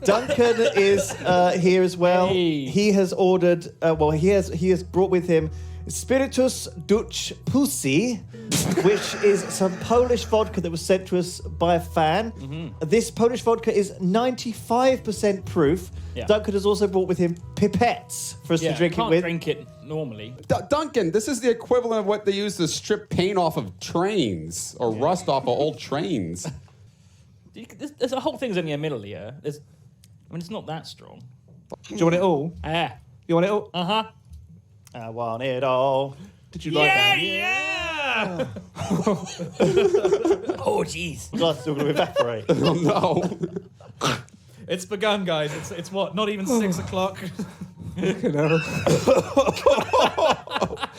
Duncan is here as well. Hey. He has ordered. He has brought with him Spiritus Dutch Pussy, which is some Polish vodka that was sent to us by a fan. Mm-hmm. This Polish vodka is 95% proof. Yeah. Duncan has also brought with him pipettes for us to drink it with. Drink it normally. Duncan, this is the equivalent of what they use to strip paint off of trains or rust off of old trains. There's a whole thing's only a milliliter. It's not that strong. Do you want it all? Yeah. You want it all? Uh-huh. I want it all. Did you like that? Yeah! Oh, jeez. The glass is still going to evaporate. Oh, no. It's begun, guys. It's what? Not even 6 o'clock.